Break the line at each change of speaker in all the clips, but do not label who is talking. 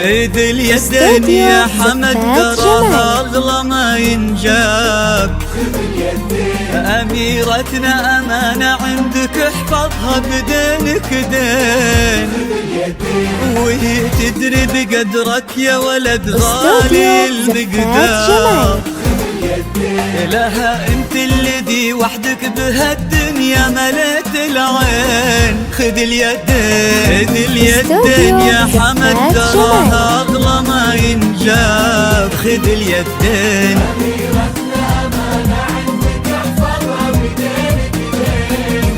ذي اليدين يا حمد تراها اغلى ما ينجاب. أميرتنا أمانة عندك احفظها بدينك دين، وهي تدري بقدرك يا ولد غالي المقدار. لها انت الذي وحدك بهالدنيا مليت العين. خذ اليدين يا حمد تراها اغلى ما ينجاب. خذ اليدين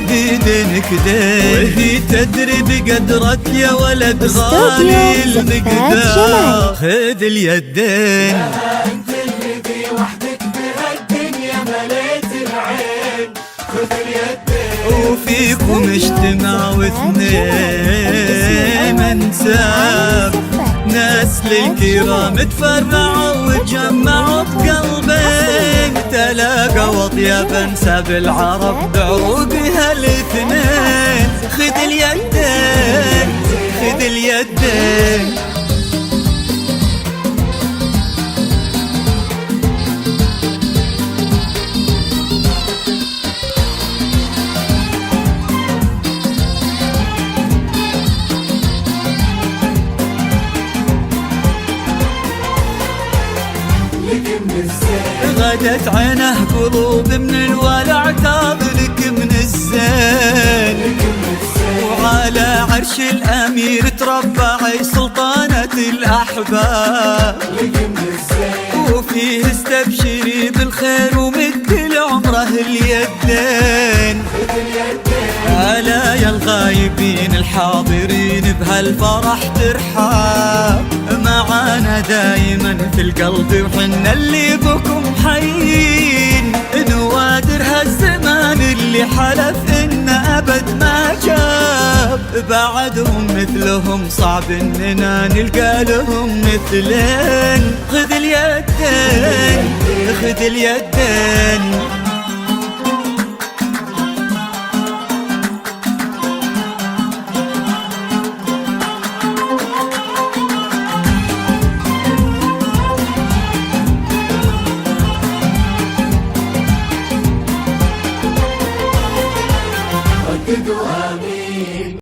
بدينك دين، وهي تدري بقدرك يا ولد غالي المقدار. خذ اليدين
انت الذي وحدك بهالدنيا مليت العين. خذ اليدين
وفيكم اجتمعوا اثنين انساب، ناس للكرام تفرعوا وتجمعوا بقلبين. تلاقوا اطيب انساب العرب بعروقها الاثنين. خذ اليدين خذ اليدين غدت عينه قلوب من الولع تاب لك من الزين. وعلى عرش الأمير تربعي سلطانة الأحباب. وفيه استبشري بالخير ومد لعمره اليدين. ألا يا الغايبين الحاضرين بهالفرح ترحاب. معانا دايما في القلب وحنا اللي بكم حيين. نوادر هالزمان اللي حلف إن أبد ما جاب. بعدهم مثلهم صعب إننا نلقى لهم مثلين. خذ اليدين خذ اليدين
رددوا آمين.